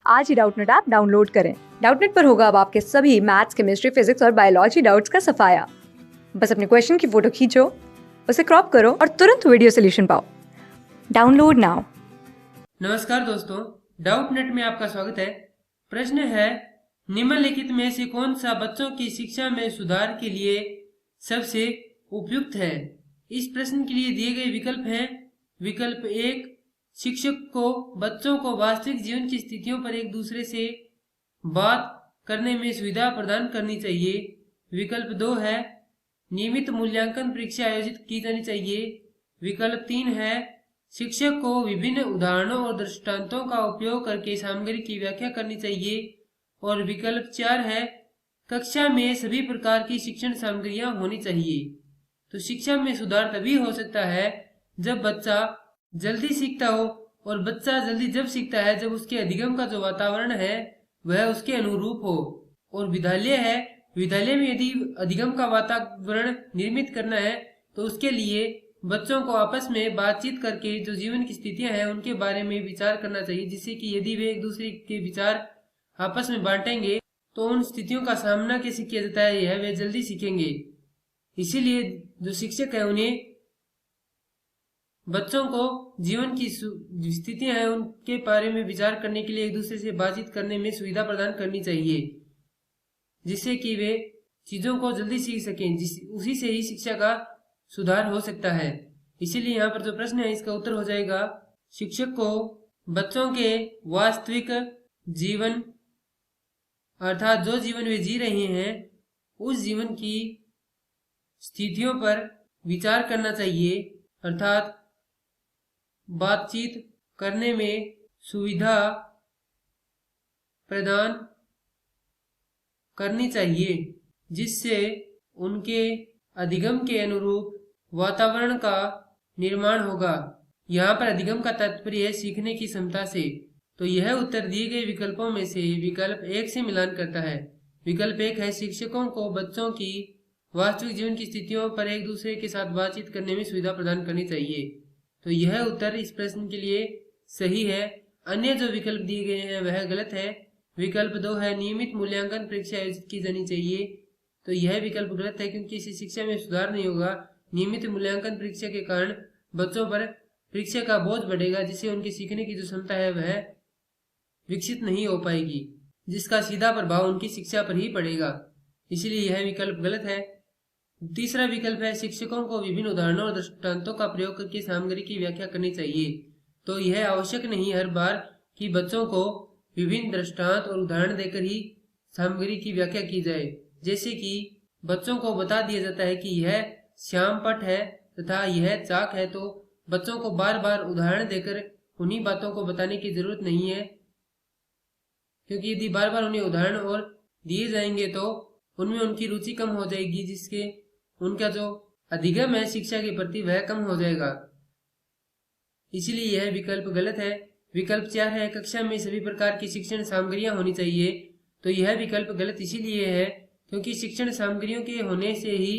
आज ही Doubtnut app download करें। Doubtnut पर होगा अब आपके सभी मैथ्स, केमिस्ट्री, फिजिक्स और बायोलॉजी डाउट्स का सफाया। बस अपने क्वेश्चन की फोटो खींचो, उसे क्रॉप करो और तुरंत वीडियो सोल्यूशन पाओ। Download now. नमस्कार दोस्तों, डाउटनेट में आपका स्वागत है। प्रश्न है, निम्नलिखित में से कौन सा बच्चों की शिक्षा में सुधार के लिए सबसे उपयुक्त है? इस प्रश्न के लिए दिए गए विकल्प हैं। विकल्प 1, शिक्षक को बच्चों को वास्तविक जीवन की स्थितियों पर एक दूसरे से बात करने में सुविधा प्रदान करनी चाहिए। विकल्प 2 है, नियमित मूल्यांकन परीक्षा आयोजित की जानी चाहिए। विकल्प 3 है, शिक्षक को विभिन्न उदाहरणों और दृष्टांतों का उपयोग करके सामग्री की व्याख्या करनी चाहिए। और विकल्प 4 है, कक्षा में सभी प्रकार की शिक्षण सामग्रियां होनी चाहिए। तो शिक्षा में सुधार तभी हो सकता है जब बच्चा जल्दी सीखता हो, और बच्चा जल्दी जब सीखता है जब उसके अधिगम का जो वातावरण है वह उसके अनुरूप हो। और विद्यालय है, विद्यालय में यदि अधिगम का वातावरण निर्मित करना है तो उसके लिए बच्चों को आपस में बातचीत करके जो जीवन की स्थितियां हैं उनके बारे में विचार करना चाहिए, जिससे कि यदि वे एक दूसरे के विचार आपस में बांटेंगे तो उन स्थितियों का सामना कैसे किया जाता है यह वे जल्दी सीखेंगे। इसीलिए जो शिक्षक है उन्हें बच्चों को जीवन की स्थितियां हैं उनके बारे में विचार करने के लिए एक दूसरे से बातचीत करने में सुविधा प्रदान करनी चाहिए, जिससे कि वे चीजों को जल्दी सीख सकें। उसी से ही शिक्षा का सुधार हो सकता है। इसीलिए यहाँ पर जो प्रश्न है इसका उत्तर हो जाएगा, शिक्षक को बच्चों के वास्तविक जीवन अर्थात जो जीवन वे जी रहे हैं उस जीवन की स्थितियों पर विचार करना चाहिए, अर्थात बातचीत करने में सुविधा प्रदान करनी चाहिए, जिससे उनके अधिगम के अनुरूप वातावरण का निर्माण होगा। यहाँ पर अधिगम का तात्पर्य है सीखने की क्षमता से। तो यह उत्तर दिए गए विकल्पों में से विकल्प 1 से मिलान करता है। विकल्प 1 है, शिक्षकों को बच्चों की वास्तविक जीवन की स्थितियों पर एक दूसरे के साथ बातचीत करने में सुविधा प्रदान करनी चाहिए। तो यह उत्तर इस प्रश्न के लिए सही है। अन्य जो विकल्प दिए गए हैं वह गलत है। विकल्प 2 है, नियमित मूल्यांकन परीक्षा आयोजित की जानी चाहिए। तो यह विकल्प गलत है, क्योंकि इससे शिक्षा में सुधार नहीं होगा। नियमित मूल्यांकन परीक्षा के कारण बच्चों पर परीक्षा का बोझ बढ़ेगा, जिससे उनकी सीखने की जो क्षमता है वह विकसित नहीं हो पाएगी, जिसका सीधा प्रभाव उनकी शिक्षा पर ही पड़ेगा। इसलिए यह विकल्प गलत है। तीसरा विकल्प है, शिक्षकों को विभिन्न उदाहरणों और दृष्टांतों का प्रयोग करके सामग्री की व्याख्या करनी चाहिए। तो यह आवश्यक नहीं हर बार कि बच्चों को विभिन्न दृष्टांत और उदाहरण देकर ही सामग्री की व्याख्या की जाए। जैसे कि बच्चों को बता दिया जाता है कि यह श्याम पट है तथा यह चाक है, तो बच्चों को बार बार उदाहरण देकर उन्हीं बातों को बताने की जरूरत नहीं है, क्योंकि यदि बार बार उन्हें उदाहरण और दिए जाएंगे तो उनमें उनकी रुचि कम हो जाएगी, जिसके उनका जो अधिगम है शिक्षा के प्रति वह कम हो जाएगा। इसलिए यह विकल्प गलत है। विकल्प 4 है, कक्षा में सभी प्रकार की शिक्षण सामग्रियां होनी चाहिए। तो यह विकल्प गलत इसीलिए है क्योंकि शिक्षण सामग्रियों के होने से ही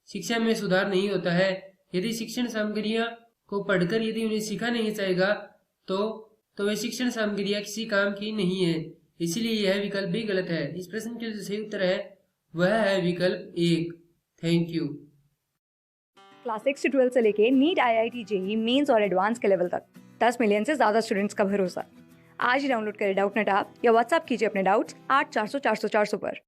शिक्षा में सुधार नहीं होता है। यदि शिक्षण सामग्रियां को पढ़कर यदि उन्हें सीखा नहीं जाएगा तो वे शिक्षण सामग्रियां किसी काम की नहीं है। इसलिए यह विकल्प भी गलत है। इस प्रश्न के जो सही उत्तर है वह है विकल्प 1। Thank you. क्लास 6 से 12 से लेके नीट, IIT, JEE मेंस और एडवांस के लेवल तक 10 मिलियन से ज्यादा स्टूडेंट्स का भरोसा। आज ही डाउनलोड करें डाउटनेट ऐप या व्हाट्सएप कीजिए अपने डाउट्स 8400 400 400 पर।